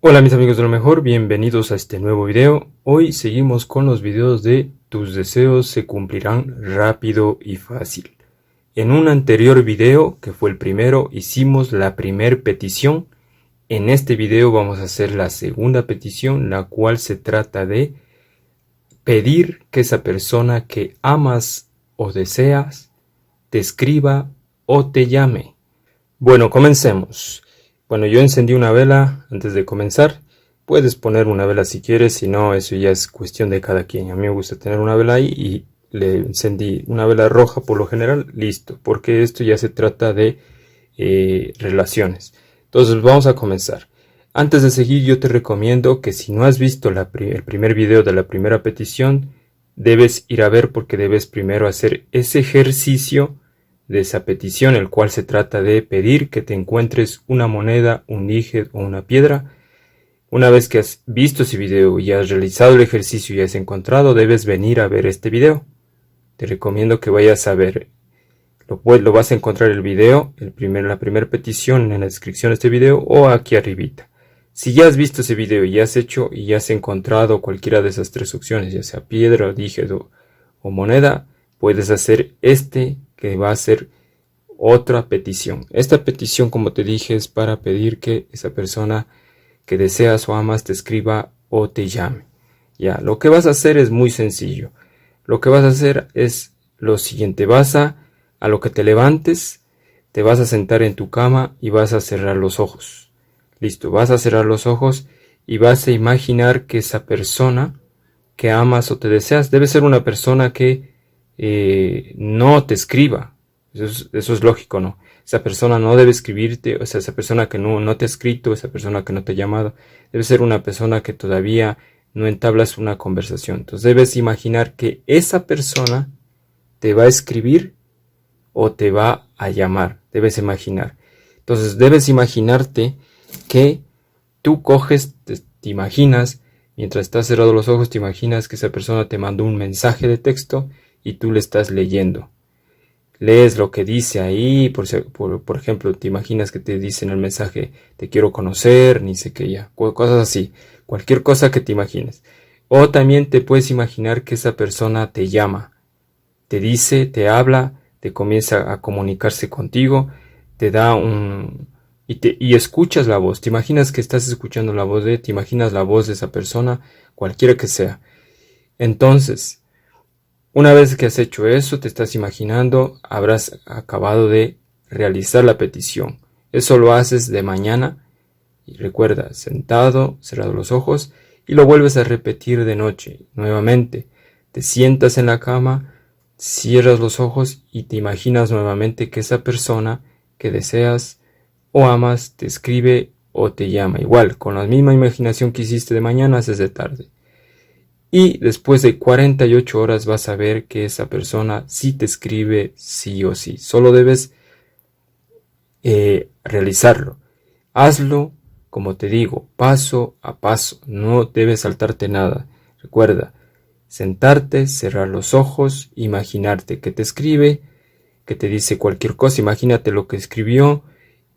Hola mis amigos de lo mejor, bienvenidos a este nuevo video. Hoy seguimos con los videos de tus deseos se cumplirán rápido y fácil. En un anterior video, que fue el primero, hicimos la primer petición. En este video vamos a hacer la segunda petición, la cual se trata de pedir que esa persona que amas o deseas te escriba o te llame. Bueno, comencemos. Bueno, yo encendí una vela antes de comenzar. Puedes poner una vela si quieres, si no, eso ya es cuestión de cada quien. A mí me gusta tener una vela ahí y le encendí una vela roja por lo general, listo, porque esto ya se trata de relaciones. Entonces vamos a comenzar. Antes de seguir, yo te recomiendo que si no has visto el primer video de la primera petición, debes ir a ver porque debes primero hacer ese ejercicio de esa petición, el cual se trata de pedir que te encuentres una moneda, un níquel o una piedra. Una vez que has visto ese video y has realizado el ejercicio y has encontrado, debes venir a ver este video. Te recomiendo que vayas a ver. Lo vas a encontrar el video, la primera petición en la descripción de este video o aquí arribita. Si ya has visto ese video y has hecho y has encontrado cualquiera de esas tres opciones, ya sea piedra, níquel o moneda, puedes hacer que va a ser otra petición. Esta petición, como te dije, es para pedir que esa persona que deseas o amas te escriba o te llame. Ya, lo que vas a hacer es muy sencillo. Lo que vas a hacer es lo siguiente. A lo que te levantes, te vas a sentar en tu cama y vas a cerrar los ojos. Listo, vas a cerrar los ojos y vas a imaginar que esa persona que amas o te deseas debe ser una persona que no te escriba. Eso es lógico, ¿no? Esa persona no debe escribirte, o sea, esa persona que no te ha escrito, esa persona que no te ha llamado, debe ser una persona que todavía no entablas una conversación. Entonces debes imaginar que esa persona te va a escribir o te va a llamar. Debes imaginar. Entonces debes imaginarte que tú coges, te imaginas, mientras estás cerrado los ojos, te imaginas que esa persona te mandó un mensaje de texto y tú le estás leyendo. Lees lo que dice ahí, por ejemplo, te imaginas que te dice en el mensaje, te quiero conocer, ni sé qué ya, cosas así, cualquier cosa que te imagines. O también te puedes imaginar que esa persona te llama, te dice, te habla, te comienza a comunicarse contigo, te da y escuchas la voz, te imaginas que estás escuchando la voz te imaginas la voz de esa persona, cualquiera que sea. Entonces, una vez que has hecho eso, te estás imaginando, habrás acabado de realizar la petición. Eso lo haces de mañana y recuerda, sentado, cerrado los ojos y lo vuelves a repetir de noche. Nuevamente, te sientas en la cama, cierras los ojos y te imaginas nuevamente que esa persona que deseas o amas te escribe o te llama. Igual, con la misma imaginación que hiciste de mañana, haces de tarde. Y después de 48 horas vas a ver que esa persona sí te escribe sí o sí. Solo debes realizarlo. Hazlo, como te digo, paso a paso. No debes saltarte nada. Recuerda, sentarte, cerrar los ojos, imaginarte que te escribe, que te dice cualquier cosa. Imagínate lo que escribió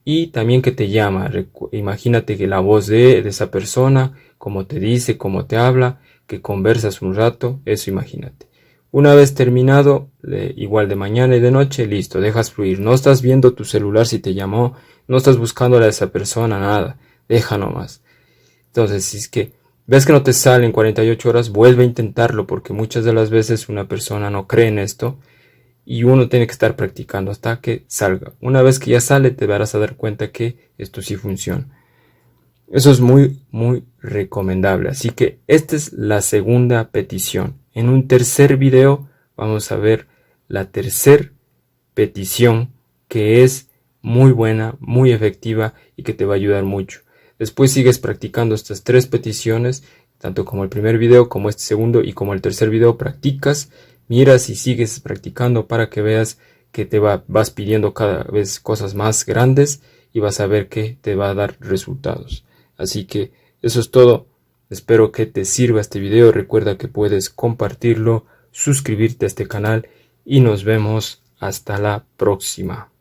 y también que te llama. Imagínate que la voz de esa persona, cómo te dice, cómo te habla, que conversas un rato, eso imagínate. Una vez terminado, igual de mañana y de noche, listo, dejas fluir. No estás viendo tu celular si te llamó, no estás buscándole a esa persona, nada, deja nomás. Entonces, si es que ves que no te sale en 48 horas, vuelve a intentarlo, porque muchas de las veces una persona no cree en esto y uno tiene que estar practicando hasta que salga. Una vez que ya sale, te vas a dar cuenta que esto sí funciona. Eso es muy, muy recomendable. Así que esta es la segunda petición. En un tercer video vamos a ver la tercera petición que es muy buena, muy efectiva y que te va a ayudar mucho. Después sigues practicando estas tres peticiones, tanto como el primer video, como este segundo y como el tercer video. Practicas, miras y sigues practicando para que veas que vas pidiendo cada vez cosas más grandes y vas a ver que te va a dar resultados. Así que eso es todo. Espero que te sirva este video. Recuerda que puedes compartirlo, suscribirte a este canal y nos vemos hasta la próxima.